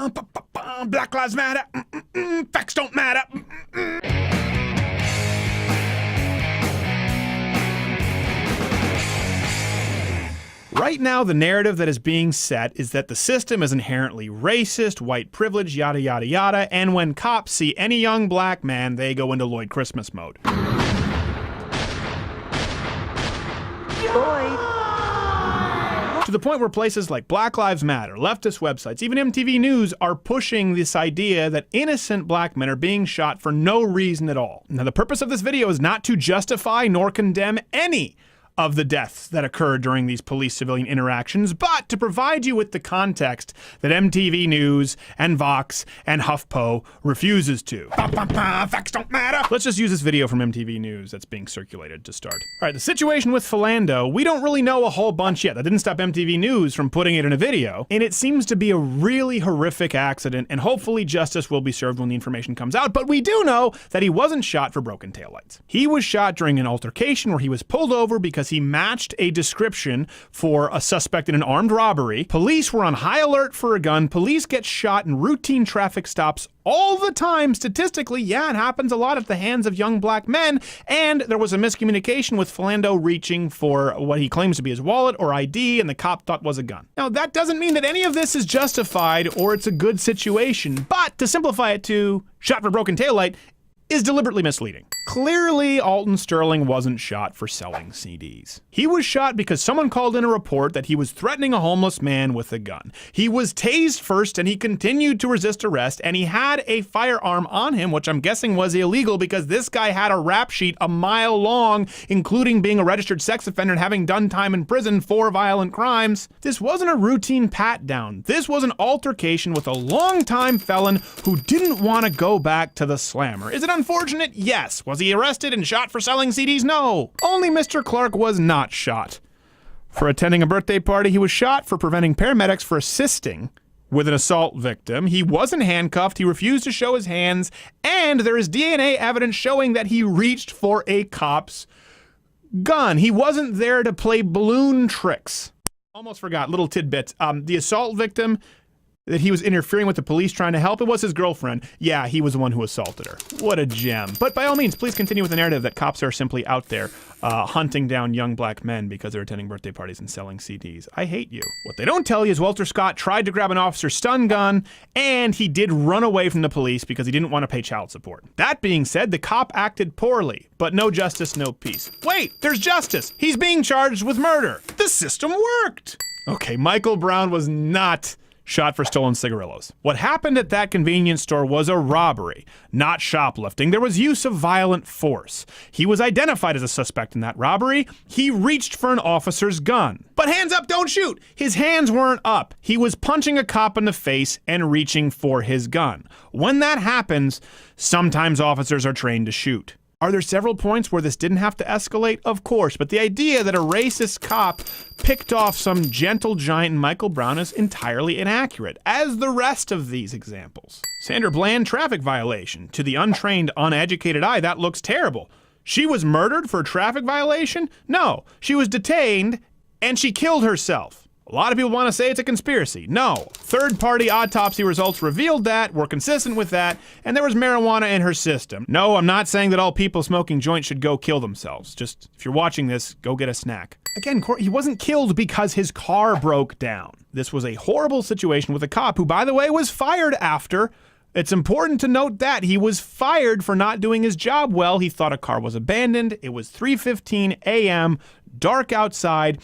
Black Lives Matter. Facts don't matter. Right now, the narrative that is being set is that the system is inherently racist, white privilege, yada, yada, yada, and when cops see any young black man, they go into Lloyd Christmas mode. Lloyd. To the point where places like Black Lives Matter, leftist websites, even MTV News are pushing this idea that innocent black men are being shot for no reason at all. Now, the purpose of this video is not to justify nor condemn any of the deaths that occurred during these police-civilian interactions, but to provide you with the context that MTV News and Vox and HuffPo refuses to. Facts don't matter. Let's just use this video from MTV News that's being circulated to start. All right, the situation with Philando, we don't really know a whole bunch yet. That didn't stop MTV News from putting it in a video, and it seems to be a really horrific accident, and hopefully justice will be served when the information comes out, but we do know that he wasn't shot for broken taillights. He was shot during an altercation where he was pulled over because he matched a description for a suspect in an armed robbery. Police were on high alert for a gun. Police get shot in routine traffic stops all the time. Statistically, yeah, it happens a lot at the hands of young black men. And there was a miscommunication with Philando reaching for what he claims to be his wallet or ID, and the cop thought was a gun. Now, that doesn't mean that any of this is justified or it's a good situation, but to simplify it to shot for broken taillight is deliberately misleading. Clearly, Alton Sterling wasn't shot for selling CDs. He was shot because someone called in a report that he was threatening a homeless man with a gun. He was tased first and he continued to resist arrest, and he had a firearm on him, which I'm guessing was illegal because this guy had a rap sheet a mile long, including being a registered sex offender and having done time in prison for violent crimes. This wasn't a routine pat down. This was an altercation with a longtime felon who didn't want to go back to the slammer. Is it unfortunate? Yes. Was he arrested and shot for selling CDs? No. Only Mr. Clark was not shot for attending a birthday party. He was shot for preventing paramedics from assisting with an assault victim. He wasn't handcuffed. He refused to show his hands. And there is DNA evidence showing that he reached for a cop's gun. He wasn't there to play balloon tricks. Almost forgot, little tidbits. The assault victim that he was interfering with the police trying to help, it was his girlfriend. Yeah, he was the one who assaulted her. What a gem. But by all means, please continue with the narrative that cops are simply out there hunting down young black men because they're attending birthday parties and selling CDs. I hate you. What they don't tell you is Walter Scott tried to grab an officer's stun gun, and he did run away from the police because he didn't want to pay child support. That being said, the cop acted poorly, but no justice, no peace. Wait, there's justice. He's being charged with murder. The system worked. Okay, Michael Brown was not shot for stolen cigarillos. What happened at that convenience store was a robbery, not shoplifting. There was use of violent force. He was identified as a suspect in that robbery. He reached for an officer's gun. But hands up, don't shoot! His hands weren't up. He was punching a cop in the face and reaching for his gun. When that happens, sometimes officers are trained to shoot. Are there several points where this didn't have to escalate? Of course, but the idea that a racist cop picked off some gentle giant Michael Brown is entirely inaccurate, as the rest of these examples. Sandra Bland, traffic violation. To the untrained, uneducated eye, that looks terrible. She was murdered for a traffic violation? No, she was detained and she killed herself. A lot of people want to say it's a conspiracy. No. Third-party autopsy results revealed that, were consistent with that, and there was marijuana in her system. No, I'm not saying that all people smoking joints should go kill themselves. Just, if you're watching this, go get a snack. Again, he wasn't killed because his car broke down. This was a horrible situation with a cop who, by the way, was fired after. It's important to note that he was fired for not doing his job well. He thought a car was abandoned. It was 3:15 a.m., dark outside.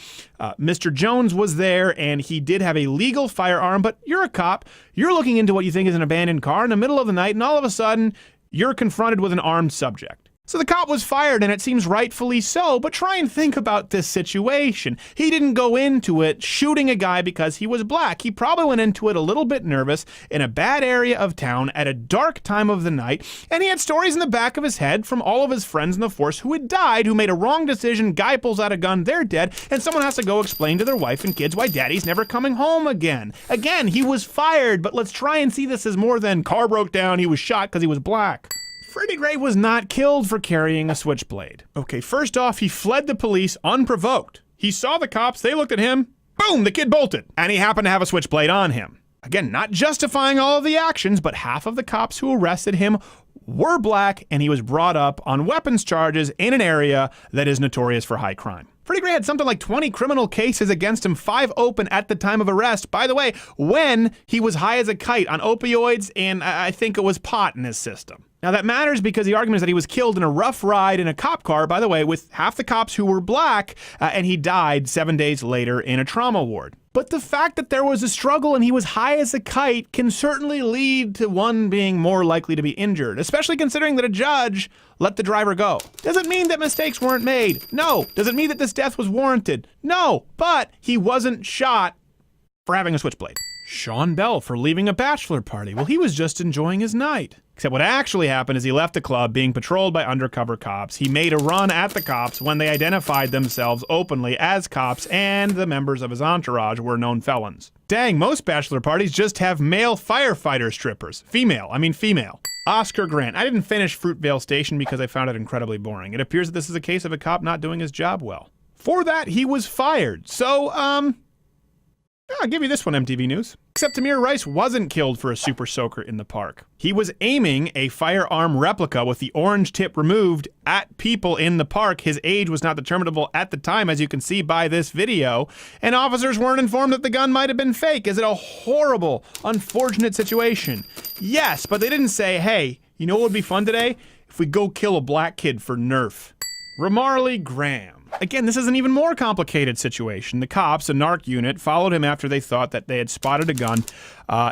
Mr. Jones was there, and he did have a legal firearm, but you're a cop. You're looking into what you think is an abandoned car in the middle of the night, and all of a sudden, you're confronted with an armed subject. So the cop was fired, and it seems rightfully so, but try and think about this situation. He didn't go into it shooting a guy because he was black. He probably went into it a little bit nervous in a bad area of town at a dark time of the night, and he had stories in the back of his head from all of his friends in the force who had died, who made a wrong decision, guy pulls out a gun, they're dead, and someone has to go explain to their wife and kids why daddy's never coming home again. Again, he was fired, but let's try and see this as more than car broke down, he was shot because he was black. Freddie Gray was not killed for carrying a switchblade. Okay, first off, he fled the police unprovoked. He saw the cops, they looked at him, boom, the kid bolted. And he happened to have a switchblade on him. Again, not justifying all of the actions, but half of the cops who arrested him were black, and he was brought up on weapons charges in an area that is notorious for high crime. Freddie Gray had something like 20 criminal cases against him, 5 open at the time of arrest. By the way, when he was high as a kite on opioids, and I think it was pot in his system. Now that matters because the argument is that he was killed in a rough ride in a cop car, by the way, with half the cops who were black, and he died 7 days later in a trauma ward. But the fact that there was a struggle and he was high as a kite can certainly lead to one being more likely to be injured, especially considering that a judge let the driver go. Doesn't mean that mistakes weren't made. No. Doesn't mean that this death was warranted. No. But he wasn't shot for having a switchblade. Sean Bell for leaving a bachelor party. Well, he was just enjoying his night. Except what actually happened is he left the club being patrolled by undercover cops. He made a run at the cops when they identified themselves openly as cops, and the members of his entourage were known felons. Dang, most bachelor parties just have male firefighter strippers. Female. Oscar Grant. I didn't finish Fruitvale Station because I found it incredibly boring. It appears that this is a case of a cop not doing his job well. For that, he was fired. So, I'll give you this one, MTV News. Except Tamir Rice wasn't killed for a super soaker in the park. He was aiming a firearm replica with the orange tip removed at people in the park. His age was not determinable at the time, as you can see by this video, and officers weren't informed that the gun might have been fake. Is it a horrible, unfortunate situation? Yes, but they didn't say, hey, you know what would be fun today? If we go kill a black kid for Nerf. Ramarley Graham. Again, this is an even more complicated situation. The cops, a narc unit, followed him after they thought that they had spotted a gun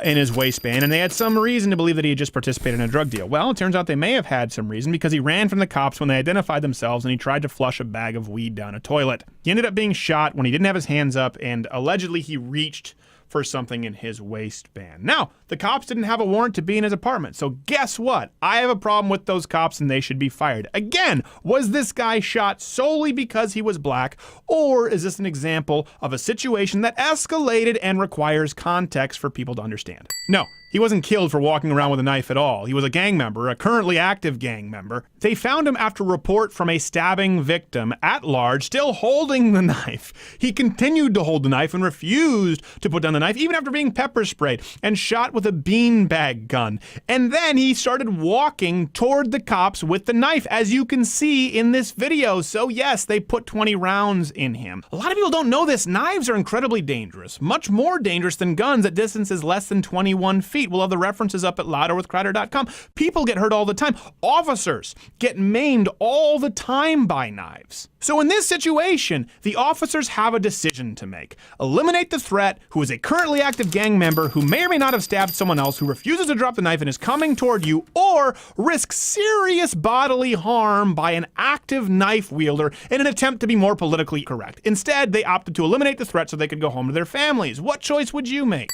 in his waistband, and they had some reason to believe that he had just participated in a drug deal. Well, it turns out they may have had some reason because he ran from the cops when they identified themselves and he tried to flush a bag of weed down a toilet. He ended up being shot when he didn't have his hands up, and allegedly he reached for something in his waistband. Now, the cops didn't have a warrant to be in his apartment, so guess what? I have a problem with those cops and they should be fired. Again, was this guy shot solely because he was black, or is this an example of a situation that escalated and requires context for people to understand? No. He wasn't killed for walking around with a knife at all. He was a gang member, a currently active gang member. They found him after a report from a stabbing victim at large, still holding the knife. He continued to hold the knife and refused to put down the knife, even after being pepper sprayed and shot with a beanbag gun. And then he started walking toward the cops with the knife, as you can see in this video. So yes, they put 20 rounds in him. A lot of people don't know this. Knives are incredibly dangerous, much more dangerous than guns at distances less than 21 feet. We'll have the references up at louderwithcrowder.com. People get hurt all the time. Officers get maimed all the time by knives. So in this situation, the officers have a decision to make. Eliminate the threat, who is a currently active gang member who may or may not have stabbed someone else, who refuses to drop the knife and is coming toward you, or risk serious bodily harm by an active knife wielder in an attempt to be more politically correct. Instead, they opted to eliminate the threat so they could go home to their families. What choice would you make?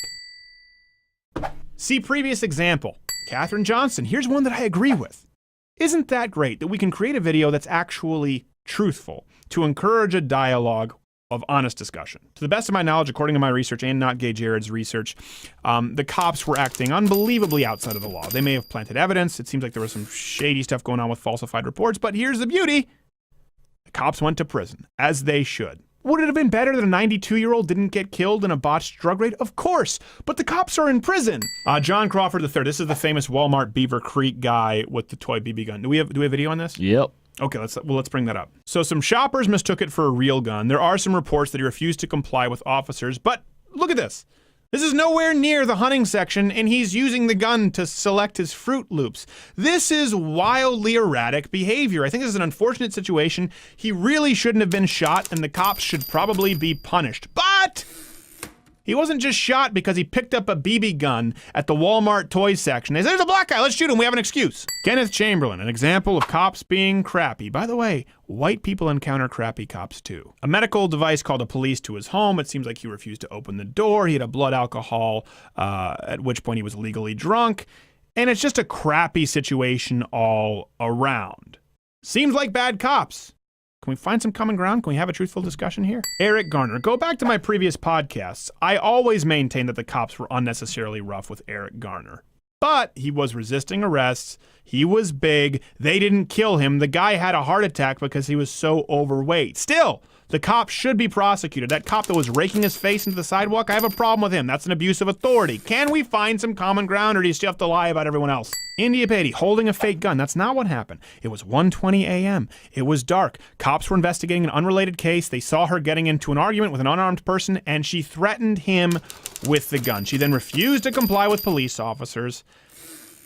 See previous example. Katherine Johnson. Here's one that I agree with. Isn't that great that we can create a video that's actually truthful to encourage a dialogue of honest discussion? To the best of my knowledge, according to my research and Not Gay Jared's research, the cops were acting unbelievably outside of the law. They may have planted evidence. It seems like there was some shady stuff going on with falsified reports, but here's the beauty. The cops went to prison, as they should. Would it have been better that a 92-year-old didn't get killed in a botched drug raid? Of course, but the cops are in prison. John Crawford III. This is the famous Walmart Beaver Creek guy with the toy BB gun. Do we have video on this? Yep. Okay, let's bring that up. So some shoppers mistook it for a real gun. There are some reports that he refused to comply with officers, but look at this. This is nowhere near the hunting section, and he's using the gun to select his Fruit Loops. This is wildly erratic behavior. I think this is an unfortunate situation. He really shouldn't have been shot, and the cops should probably be punished. But he wasn't just shot because he picked up a BB gun at the Walmart toys section. They said, there's a black guy, let's shoot him, we have an excuse. Kenneth Chamberlain, an example of cops being crappy. By the way, white people encounter crappy cops too. A medical device called the police to his home. It seems like he refused to open the door. He had a blood alcohol, at which point he was legally drunk. And it's just a crappy situation all around. Seems like bad cops. Can we find some common ground? Can we have a truthful discussion here? Eric Garner. Go back to my previous podcasts. I always maintained that the cops were unnecessarily rough with Eric Garner. But he was resisting arrests. He was big. They didn't kill him. The guy had a heart attack because he was so overweight. Still, The cop should be prosecuted. That cop that was raking his face into the sidewalk, I have a problem with him. That's an abuse of authority. Can we find some common ground, or do you still have to lie about everyone else? India Patey holding a fake gun. That's not what happened. It was 1:20 a.m. It was dark. Cops were investigating an unrelated case. They saw her getting into an argument with an unarmed person, and she threatened him with the gun. She then refused to comply with police officers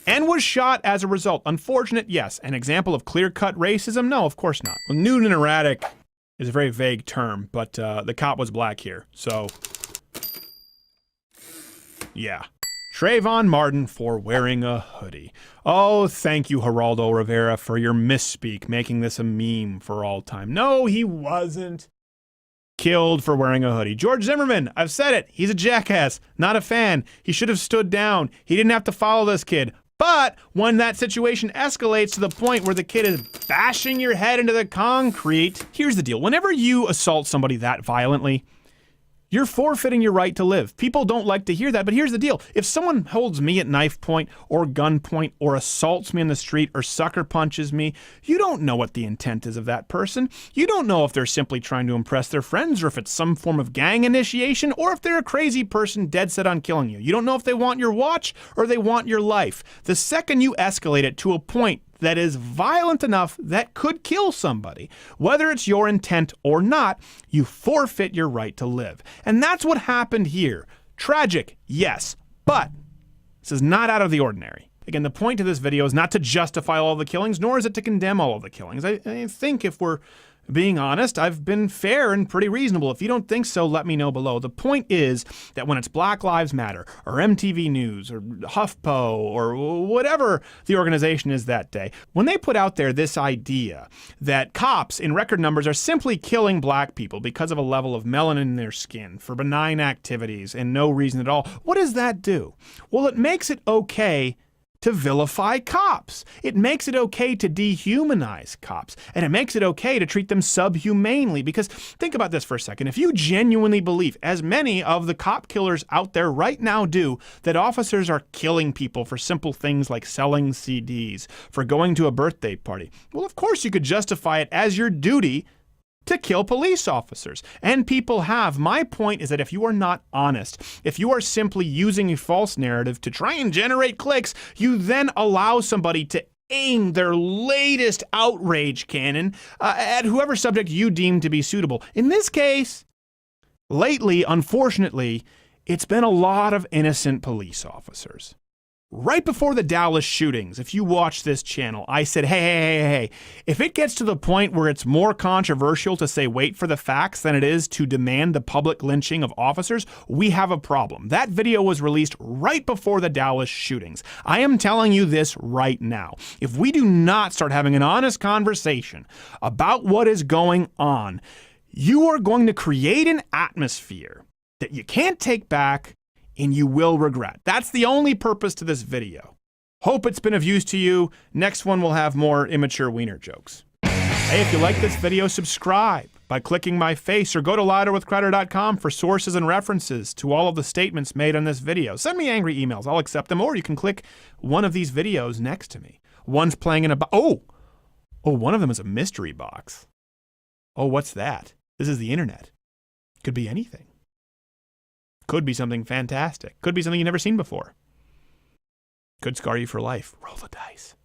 and was shot as a result. Unfortunate, yes. An example of clear-cut racism? No, of course not. Well, nude and erratic is a very vague term, but the cop was black here, so yeah. Trayvon Martin for wearing a hoodie. Oh, thank you, Geraldo Rivera, for your misspeak, making this a meme for all time. No, he wasn't killed for wearing a hoodie. George Zimmerman, I've said it. He's a jackass, not a fan. He should have stood down. He didn't have to follow this kid. But when that situation escalates to the point where the kid is bashing your head into the concrete, here's the deal. Whenever you assault somebody that violently, you're forfeiting your right to live. People don't like to hear that, but here's the deal. If someone holds me at knife point or gun point or assaults me in the street or sucker punches me, you don't know what the intent is of that person. You don't know if they're simply trying to impress their friends or if it's some form of gang initiation or if they're a crazy person dead set on killing you. You don't know if they want your watch or they want your life. The second you escalate it to a point that is violent enough that could kill somebody, whether it's your intent or not, you forfeit your right to live. And that's what happened here. Tragic, yes, but this is not out of the ordinary. Again, the point of this video is not to justify all of the killings, nor is it to condemn all of the killings. I think if we're being honest, I've been fair and pretty reasonable. If you don't think so, let me know below. The point is that when it's Black Lives Matter, or MTV News, or HuffPo, or whatever the organization is that day, when they put out there this idea that cops in record numbers are simply killing black people because of a level of melanin in their skin for benign activities and no reason at all, what does that do? Well, it makes it okay to vilify cops. It makes it okay to dehumanize cops. And it makes it okay to treat them subhumanely. Because think about this for a second. If you genuinely believe, as many of the cop killers out there right now do, that officers are killing people for simple things like selling CDs, for going to a birthday party, well, of course you could justify it as your duty to kill police officers. And people have. My point is that if you are not honest, if you are simply using a false narrative to try and generate clicks, you then allow somebody to aim their latest outrage cannon at whoever subject you deem to be suitable. In this case, lately, unfortunately, it's been a lot of innocent police officers. Right before the Dallas shootings, if you watch this channel, I said, hey, if it gets to the point where it's more controversial to say wait for the facts than it is to demand the public lynching of officers, we have a problem. That video was released right before the Dallas shootings. I am telling you this right now. If we do not start having an honest conversation about what is going on, you are going to create an atmosphere that you can't take back and you will regret. That's the only purpose to this video. Hope it's been of use to you. Next one will have more immature wiener jokes. Hey, if you like this video, subscribe by clicking my face or go to louderwithcrowder.com for sources and references to all of the statements made on this video. Send me angry emails, I'll accept them, or you can click one of these videos next to me. One's playing in a one of them is a mystery box. Oh, what's that? This is the internet. Could be anything. Could be something fantastic. Could be something you've never seen before. Could scar you for life. Roll the dice.